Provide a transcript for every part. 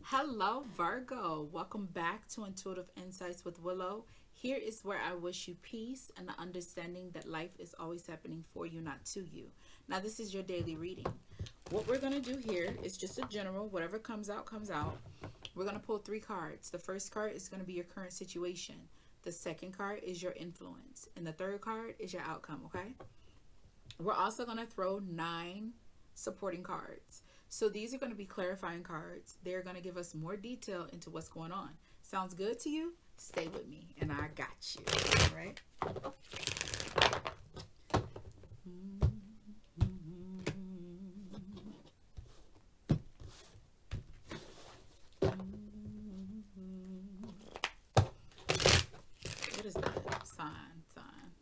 Hello, Virgo. Welcome back to Intuitive Insights with Willow. Here is where I wish you peace and the understanding that life is always happening for you, not to you. Now, this is your daily reading. What we're going to do here is just a general, whatever comes out, comes out. We're going to pull three cards. The first card is going to be your current situation, the second card is your influence, and the third card is your outcome, okay? We're also going to throw nine supporting cards. So these are going to be clarifying cards. They're going to give us more detail into what's going on. Sounds good to you? Stay with me and I got you. All right? What is that? Sign.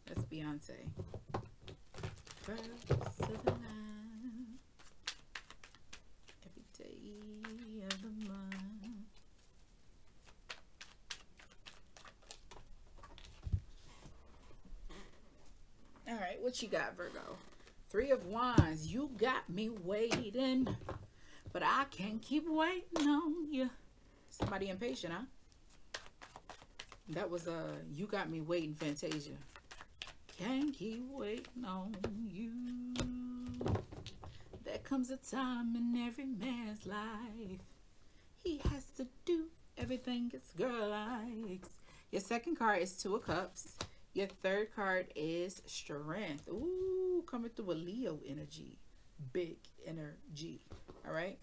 That's Beyonce. First of the night, every day of the month. All right, what you got, Virgo? Three of Wands. You got me waiting, but I can't keep waiting on you. Somebody impatient, huh? That was You Got Me Waiting, Fantasia. Can't keep waiting on you. There comes a time in every man's life. He has to do everything his girl likes. Your second card is Two of Cups. Your third card is Strength. Ooh, coming through a Leo energy. Big energy. All right.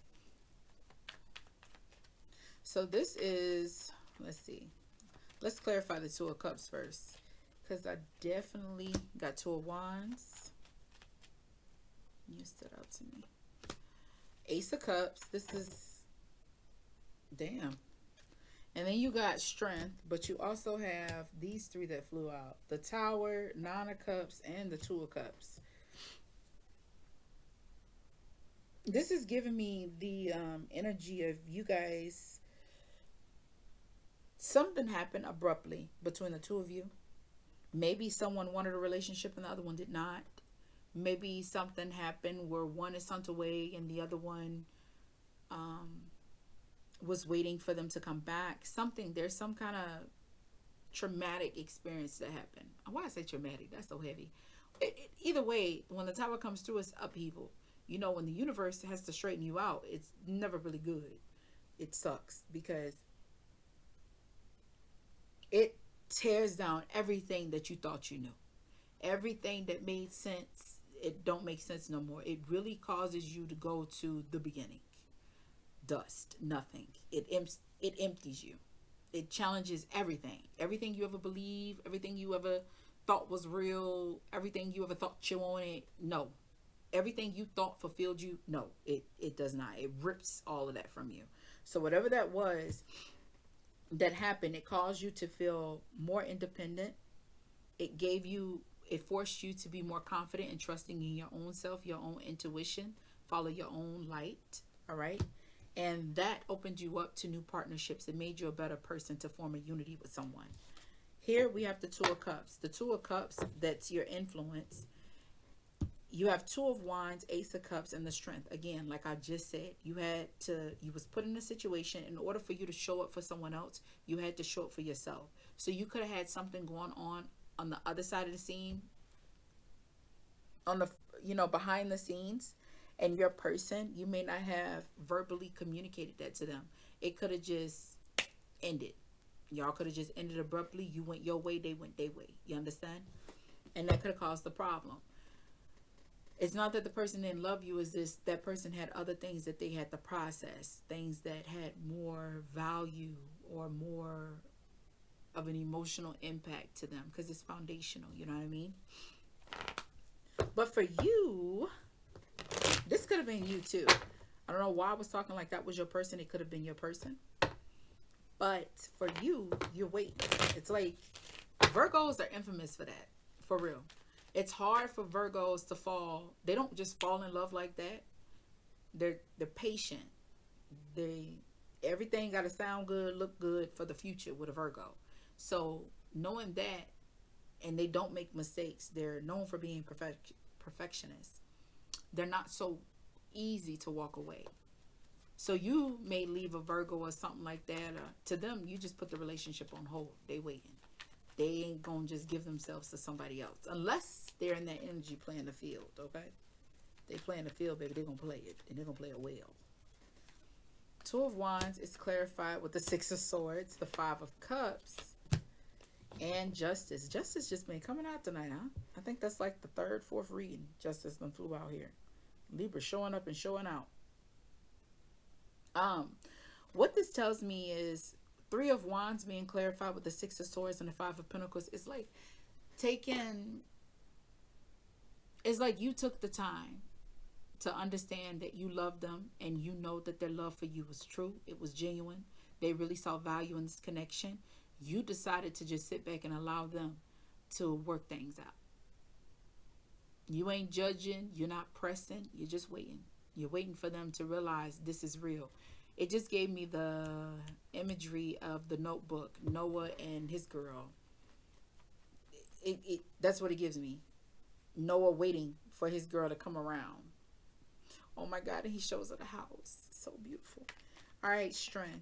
So this is, let's see. Let's clarify the Two of Cups first, because I definitely got Two of Wands. You stood out to me. Ace of Cups. This is, damn. And then you got Strength, but you also have these three that flew out. The Tower, Nine of Cups, and the Two of Cups. This is giving me the energy of you guys. Something happened abruptly between the two of you. Maybe someone wanted a relationship and the other one did not. Maybe something happened where one is sent away and the other one was waiting for them to come back. There's some kind of traumatic experience that happened. Why I say traumatic? That's so heavy. Either way, when the Tower comes through, it's upheaval. You know, when the universe has to straighten you out, it's never really good. It sucks because it tears down everything that you thought you knew. Everything that made sense, it don't make sense no more. It really causes you to go to the beginning. Dust, nothing. It empties you. It challenges everything. Everything you ever believed, everything you ever thought was real, everything you ever thought you wanted, no. Everything you thought fulfilled you, no. It does not. It rips all of that from you. So whatever that was that happened, it caused you to feel more independent. It forced you to be more confident and trusting in your own self, your own intuition, follow your own light. All right. And that opened you up to new partnerships. It made you a better person to form a unity with someone. Here we have the Two of Cups. The Two of Cups, that's your influence. You have Two of Wands, Ace of Cups, and the Strength. Again, like I just said, you was put in a situation. In order for you to show up for someone else, you had to show up for yourself. So you could have had something going on the other side of the scene, on the, behind the scenes, and your person, you may not have verbally communicated that to them. It could have just ended. Y'all could have just ended abruptly. You went your way, they went their way. You understand? And that could have caused the problem. It's not that the person didn't love you. It's this, that person had other things that they had to process, things that had more value or more of an emotional impact to them, because it's foundational. You know what I mean? But for you, this could have been you too. I don't know why I was talking like that was your person. It could have been your person. But for you, you're waiting. It's like Virgos are infamous for that. For real. It's hard for Virgos to fall. They don't just fall in love like that. They're patient. Everything got to sound good, look good for the future with a Virgo. So knowing that, and they don't make mistakes. They're known for being perfectionists. They're not so easy to walk away. So you may leave a Virgo or something like that. To them, you just put the relationship on hold. They waiting. They ain't gonna just give themselves to somebody else unless they're in that energy playing the field. Okay, they playing the field, baby. They're gonna play it, and they're gonna play it well. Two of Wands is clarified with the Six of Swords, the Five of Cups, and Justice. Justice just been coming out tonight, huh? I think that's like the third, fourth reading. Justice done flew out here. Libra showing up and showing out. What this tells me is Three of Wands being clarified with the Six of Swords and the Five of Pentacles. It's like you took the time to understand that you love them and you know that their love for you was true. It was genuine. They really saw value in this connection. You decided to just sit back and allow them to work things out. You ain't judging. You're not pressing. You're just waiting. You're waiting for them to realize this is real. It just gave me the imagery of the Notebook, Noah and his girl. That's what it gives me. Noah waiting for his girl to come around. Oh my God, and he shows her the house. So beautiful. All right, strength.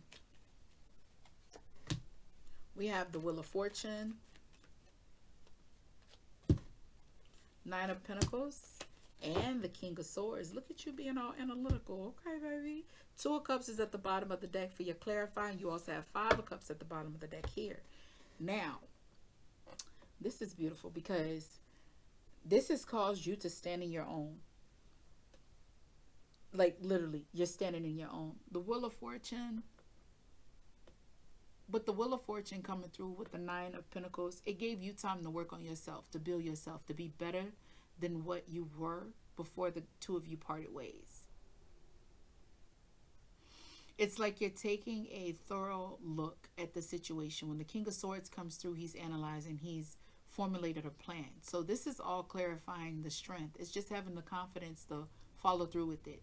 We have the Wheel of Fortune, Nine of Pentacles, and the King of Swords. Look at you being all analytical. Okay, baby. Two of Cups is at the bottom of the deck for your clarifying. You also have Five of Cups at the bottom of the deck here. Now, this is beautiful because this has caused you to stand in your own. Like, literally, you're standing in your own. The Wheel of Fortune, but the Wheel of Fortune coming through with the Nine of Pentacles, it gave you time to work on yourself, to build yourself, to be better than what you were before the two of you parted ways. It's like you're taking a thorough look at the situation. When the King of Swords comes through, he's analyzing, he's formulated a plan. So this is all clarifying the strength. It's just having the confidence to follow through with it.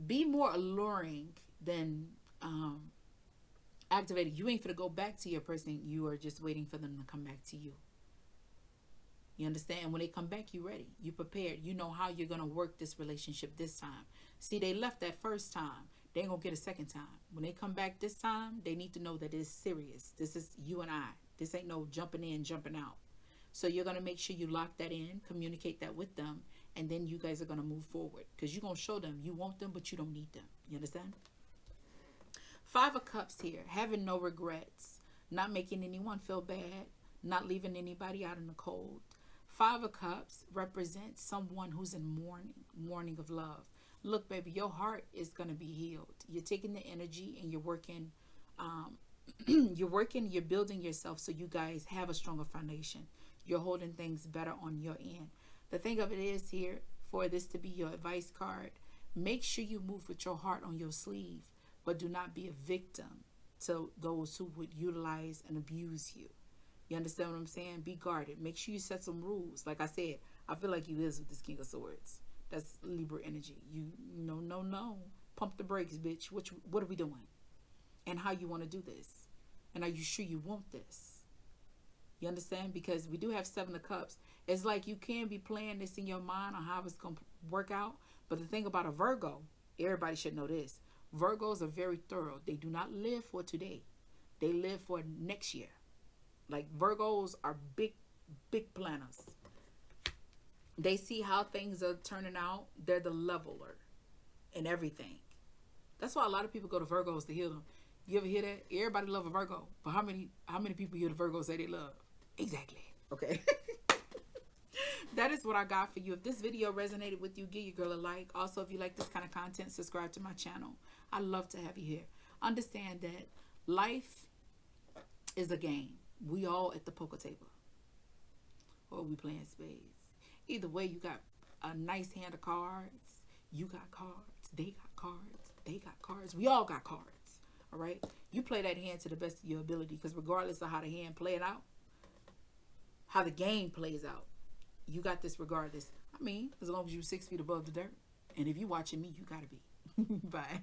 Be more alluring than activated. You ain't finna go back to your person. You are just waiting for them to come back to you. You understand? When they come back, you ready. You prepared. You know how you're going to work this relationship this time. See, they left that first time. They ain't going to get a second time. When they come back this time, they need to know that it's serious. This is you and I. This ain't no jumping in, jumping out. So you're going to make sure you lock that in, communicate that with them, and then you guys are going to move forward. Because you're going to show them you want them, but you don't need them. You understand? Five of Cups here. Having no regrets. Not making anyone feel bad. Not leaving anybody out in the cold. Five of Cups represents someone who's in mourning of love. Look, baby, your heart is going to be healed. You're taking the energy and you're working, you're building yourself so you guys have a stronger foundation. You're holding things better on your end. The thing of it is here, for this to be your advice card, make sure you move with your heart on your sleeve, but do not be a victim to those who would utilize and abuse you. You understand what I'm saying? Be guarded. Make sure you set some rules. Like I said, I feel like you is with this King of Swords. That's Libra energy. No. Pump the brakes, bitch. What are we doing? And how you want to do this? And are you sure you want this? You understand? Because we do have Seven of Cups. It's like you can be playing this in your mind on how it's going to work out. But the thing about a Virgo, everybody should know this. Virgos are very thorough. They do not live for today. They live for next year. Like Virgos are big planners. They see how things are turning out. They're the leveler in everything. That's why a lot of people go to Virgos to heal them. You ever hear that? Everybody love a Virgo. But how many people hear the Virgos say they love? Exactly. Okay. That is what I got for you. If this video resonated with you, give your girl a like. Also, if you like this kind of content, subscribe to my channel. I love to have you here. Understand that life is a game. We all at the poker table. Or we playing spades. Either way, you got a nice hand of cards. You got cards. They got cards. They got cards. We all got cards. All right? You play that hand to the best of your ability, because regardless of how the hand played out, how the game plays out, you got this regardless. I mean, as long as you're 6 feet above the dirt. And if you're watching me, you got to be. Bye.